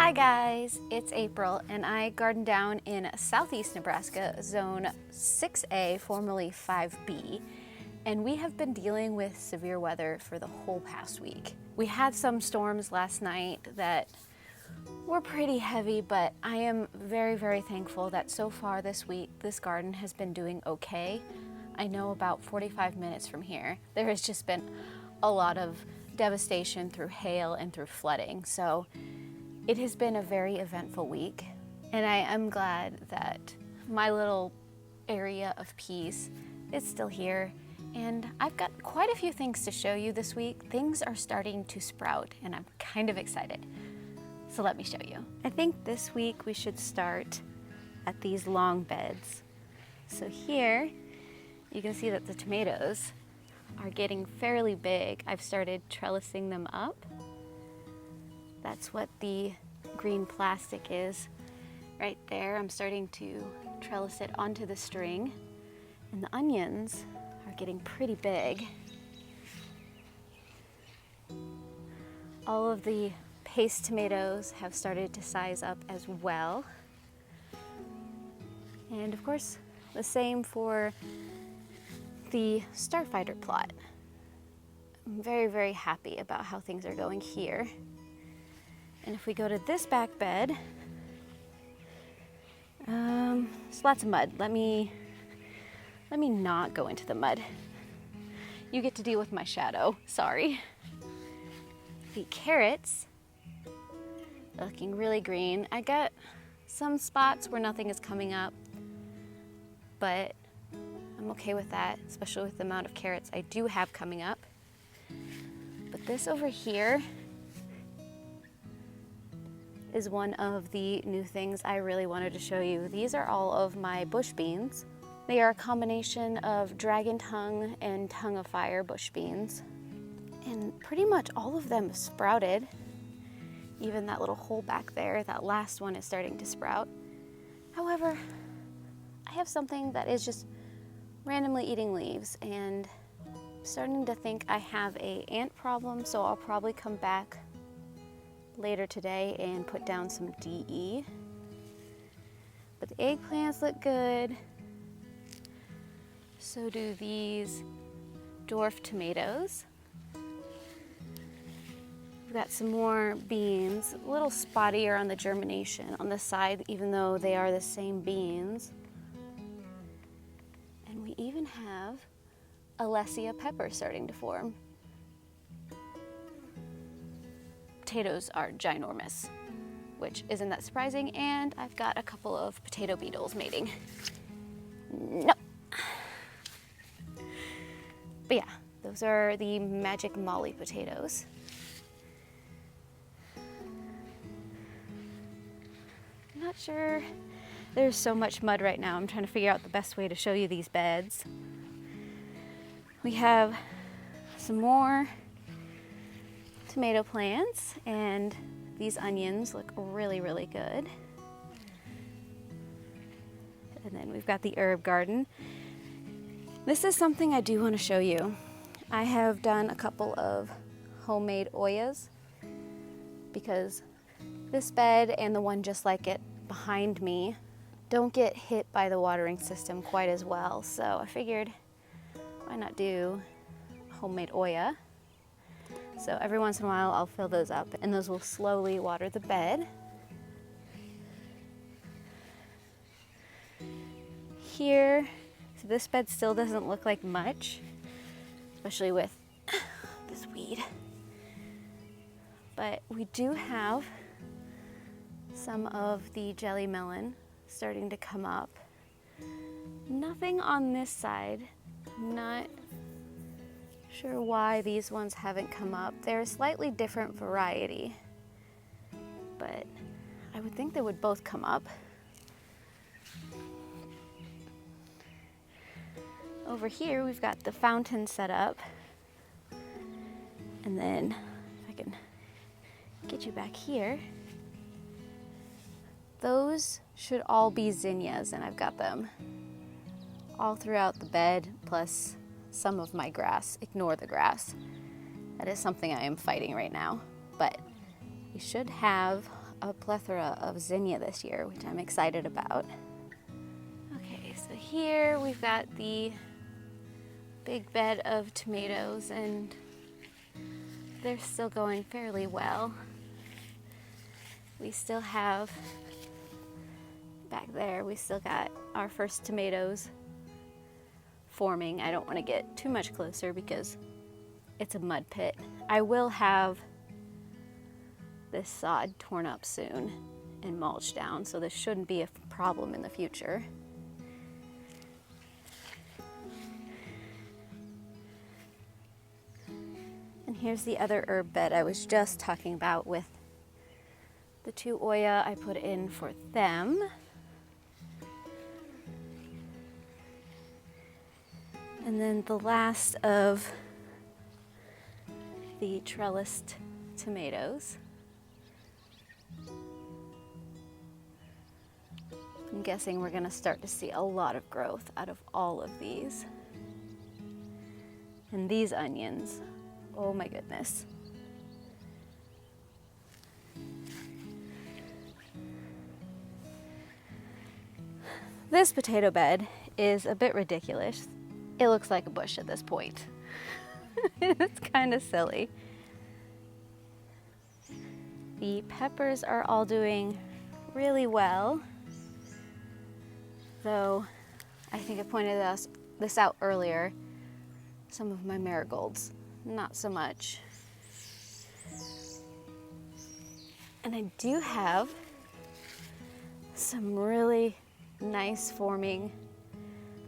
Hi guys, it's April and I garden down in southeast Nebraska, zone 6A, formerly 5B, and we have been dealing with severe weather for the whole past week. We had some storms last night that were pretty heavy, but I am very thankful that so far this week this garden has been doing okay. I know about 45 minutes from here there has just been a lot of devastation through hail and through flooding, so it has been a very eventful week, and I am glad that my little area of peace is still here, and I've got quite a few things to show you this week. Things are starting to sprout, and I'm kind of excited. So let me show you. I think this week we should start at these long beds. So here, you can see that the tomatoes are getting fairly big. I've started trellising them up. That's what the green plastic is right there. I'm starting to trellis it onto the string, and the onions are getting pretty big. All of the paste tomatoes have started to size up as well. And of course, the same for the starfighter plot. I'm very happy about how things are going here. And if we go to this back bed, there's lots of mud. Let me not go into the mud. You get to deal with my shadow, sorry. The carrots are looking really green. I got some spots where nothing is coming up, but I'm okay with that, especially with the amount of carrots I do have coming up. But this over here is one of the new things I really wanted to show you. These are all of my bush beans. They are a combination of dragon tongue and tongue of fire bush beans. And pretty much all of them sprouted. Even that little hole back there, that last one is starting to sprout. However, I have something that is just randomly eating leaves, and I'm starting to think I have an ant problem, so I'll probably come back later today and put down some DE. But the eggplants look good. So do these dwarf tomatoes. We've got some more beans, a little spottier on the germination on the side, even though they are the same beans. And we even have Alessia pepper starting to form. Potatoes are ginormous, which isn't that surprising, and I've got a couple of potato beetles mating. No. But yeah, those are the magic molly potatoes. I'm not sure. There's so much mud right now. I'm trying to figure out the best way to show you these beds. We have some more tomato plants, and these onions look really good. And then we've got the herb garden. This is something I do want to show you. I have done a couple of homemade oyas because this bed and the one just like it behind me don't get hit by the watering system quite as well. So I figured, why not do homemade oya? So every once in a while I'll fill those up, and those will slowly water the bed. Here, so this bed still doesn't look like much, especially with this weed. But we do have some of the jelly melon starting to come up. Nothing on this side. Not sure why these ones haven't come up. They're a slightly different variety, but I would think they would both come up. Over here we've got the fountain set up, and then if I can get you back here, those should all be zinnias, and I've got them all throughout the bed, plus some of my grass. Ignore the grass. That is something I am fighting right now. But we should have a plethora of zinnia this year, which I'm excited about. Okay, so here we've got the big bed of tomatoes, and they're still going fairly well. We still have, back there, we still got our first tomatoes forming. I don't want to get too much closer because it's a mud pit. I will have this sod torn up soon and mulched down, so this shouldn't be a problem in the future. And here's the other herb bed I was just talking about with the 2 Oya I put in for them. And then the last of the trellised tomatoes. I'm guessing we're going to start to see a lot of growth out of all of these. And these onions, oh my goodness. This potato bed is a bit ridiculous. It looks like a bush at this point. It's kind of silly. The peppers are all doing really well, though I think I pointed this out earlier. Some of my marigolds, not so much. And I do have some really nice forming.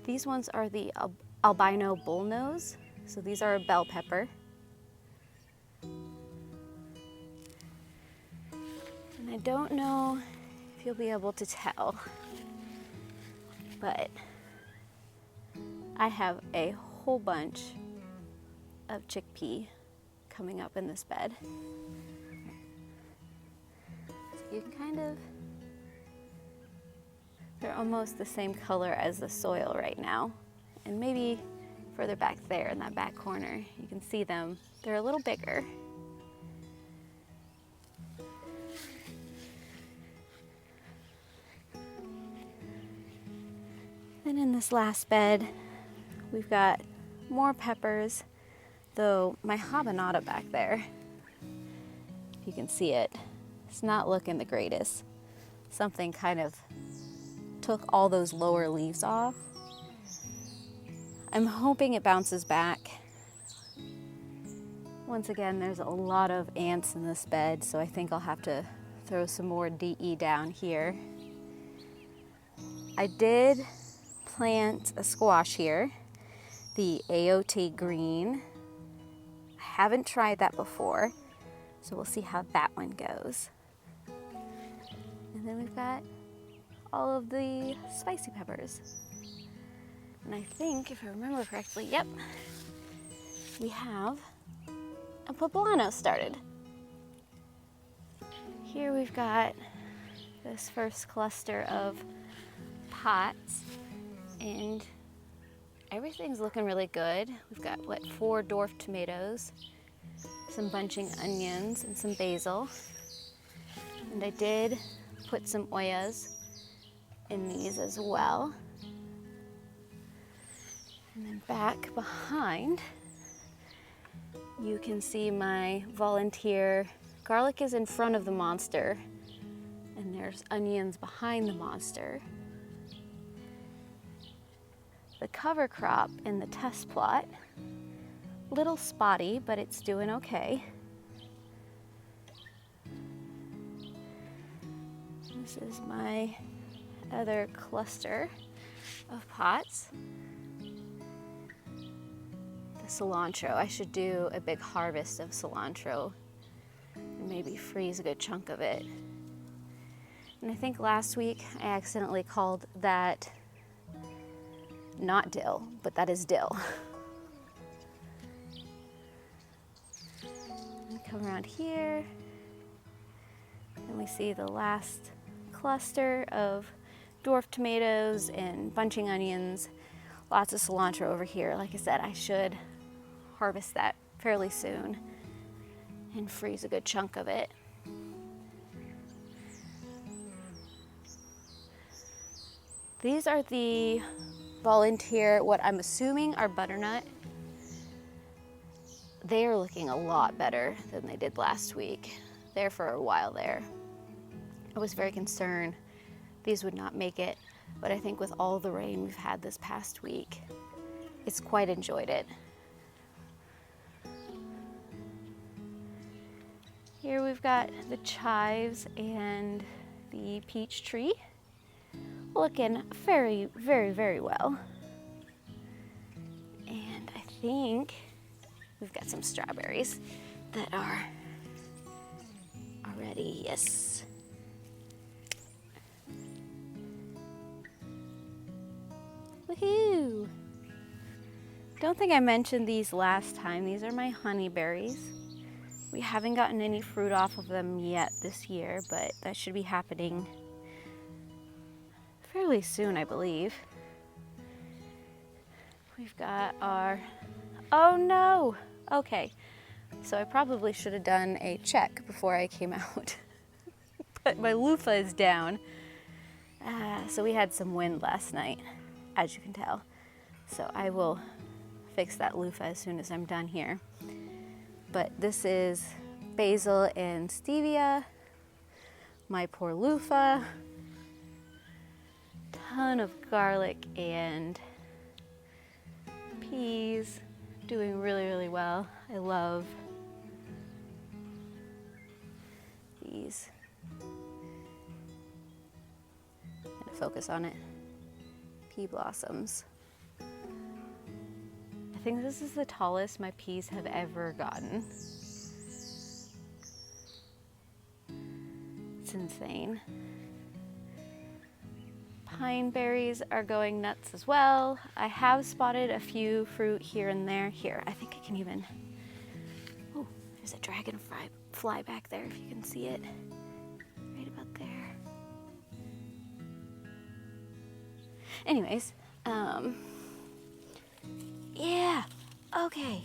These ones are the albino bullnose, so these are a bell pepper. And I don't know if you'll be able to tell, but I have a whole bunch of chickpea coming up in this bed. So you can kind of, they're almost the same color as the soil right now. And maybe further back there in that back corner, you can see them. They're a little bigger. Then in this last bed, we've got more peppers, though my habanada back there, if you can see it, it's not looking the greatest. Something kind of took all those lower leaves off. I'm hoping it bounces back. Once again, there's a lot of ants in this bed, so I think I'll have to throw some more DE down here. I did plant a squash here, the AOT green. I haven't tried that before, so we'll see how that one goes. And then we've got all of the spicy peppers. And I think, if I remember correctly, yep, we have a poblano started. Here we've got this first cluster of pots, and everything's looking really good. We've got, 4 dwarf tomatoes, some bunching onions, and some basil. And I did put some Oyas in these as well. And then back behind, you can see my volunteer. Garlic is in front of the monster, and there's onions behind the monster. The cover crop in the test plot, little spotty, but it's doing okay. This is my other cluster of pots. Cilantro. I should do a big harvest of cilantro and maybe freeze a good chunk of it. And I think last week I accidentally called that not dill, but that is dill. Come around here and we see the last cluster of dwarf tomatoes and bunching onions. Lots of cilantro over here. Like I said, I should harvest that fairly soon and freeze a good chunk of it. These are the volunteer, what I'm assuming are butternut. They are looking a lot better than they did last week. There for a while there. I was very concerned these would not make it, but I think with all the rain we've had this past week, it's quite enjoyed it. Here we've got the chives and the peach tree looking very, very, very well. And I think we've got some strawberries that are already, yes. Woohoo! Don't think I mentioned these last time. These are my honeyberries. We haven't gotten any fruit off of them yet this year, but that should be happening fairly soon, I believe. We've got our, oh no! Okay, so I probably should have done a check before I came out. But my loofah is down. So we had some wind last night, as you can tell. So I will fix that loofah as soon as I'm done here. But this is basil and stevia, my poor loofah, ton of garlic and peas, doing really, really well. I love these. I'm gonna focus on it. Pea blossoms. I think this is the tallest my peas have ever gotten. It's insane. Pine berries are going nuts as well. I have spotted a few fruit here and there. Here, I think I can even, oh, there's a dragonfly back there if you can see it. Right about there. Anyways, yeah, okay.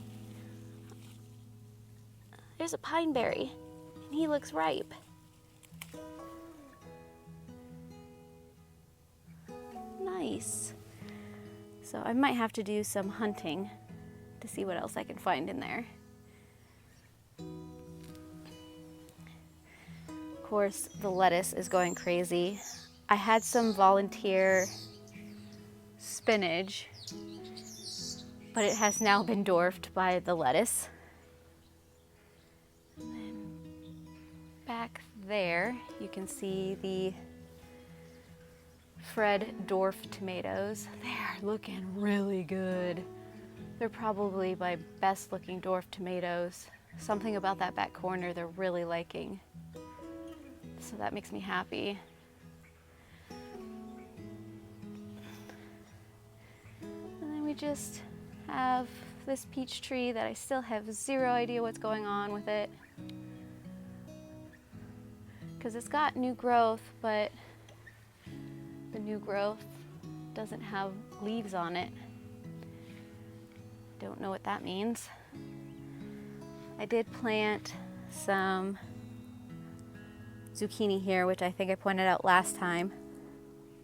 There's a pine berry, and he looks ripe. Nice. So I might have to do some hunting to see what else I can find in there. Of course, the lettuce is going crazy. I had some volunteer spinach, but it has now been dwarfed by the lettuce. And then back there, you can see the Fred dwarf tomatoes. They're looking really good. They're probably my best looking dwarf tomatoes. Something about that back corner they're really liking. So that makes me happy. And then we just have this peach tree that I still have zero idea what's going on with it. Because it's got new growth, but the new growth doesn't have leaves on it. Don't know what that means. I did plant some zucchini here, which I think I pointed out last time,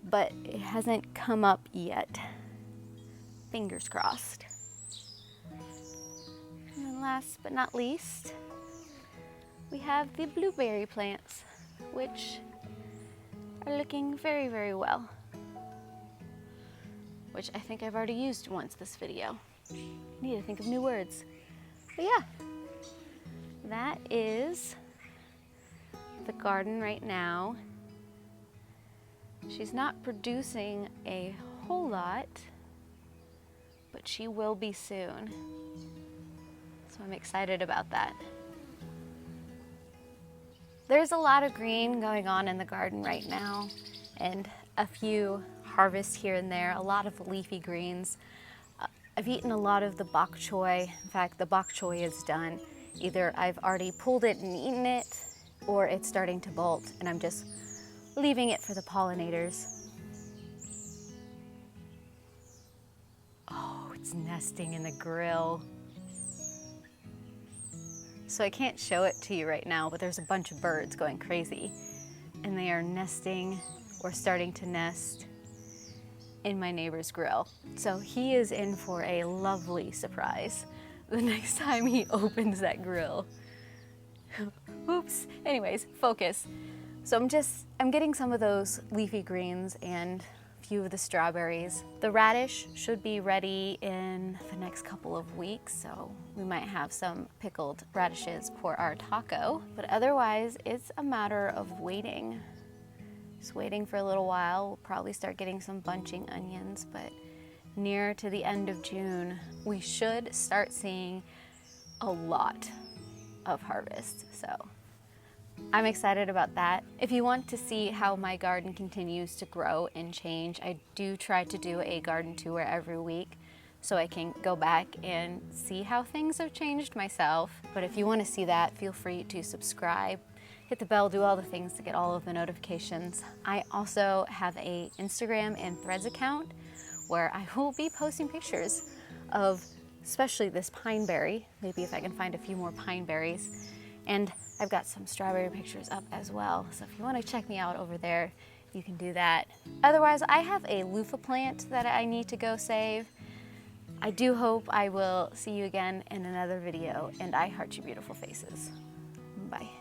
but it hasn't come up yet. Fingers crossed. And then last but not least, we have the blueberry plants, which are looking very, very well. Which I think I've already used once this video. I need to think of new words. But yeah, that is the garden right now. She's not producing a whole lot, but she will be soon. So I'm excited about that. There's a lot of green going on in the garden right now, and a few harvests here and there, a lot of leafy greens. I've eaten a lot of the bok choy. In fact, the bok choy is done. Either I've already pulled it and eaten it, or it's starting to bolt, and I'm just leaving it for the pollinators. Oh, it's nesting in the grill. So I can't show it to you right now, but there's a bunch of birds going crazy, and they are nesting or starting to nest in my neighbor's grill. So he is in for a lovely surprise the next time he opens that grill. Oops. Anyways, focus. So I'm getting some of those leafy greens and a few of the strawberries. The radish should be ready in the next couple of weeks, so we might have some pickled radishes for our taco. But otherwise, it's a matter of waiting. Just waiting for a little while. We'll probably start getting some bunching onions, but near to the end of June, we should start seeing a lot of harvest. So I'm excited about that. If you want to see how my garden continues to grow and change, I do try to do a garden tour every week so I can go back and see how things have changed myself. But if you want to see that, feel free to subscribe, hit the bell, do all the things to get all of the notifications. I also have a Instagram and Threads account where I will be posting pictures of especially this pine berry, maybe if I can find a few more pine berries. And I've got some strawberry pictures up as well. So if you want to check me out over there, you can do that. Otherwise, I have a loofah plant that I need to go save. I do hope I will see you again in another video, and I heart your beautiful faces. Bye.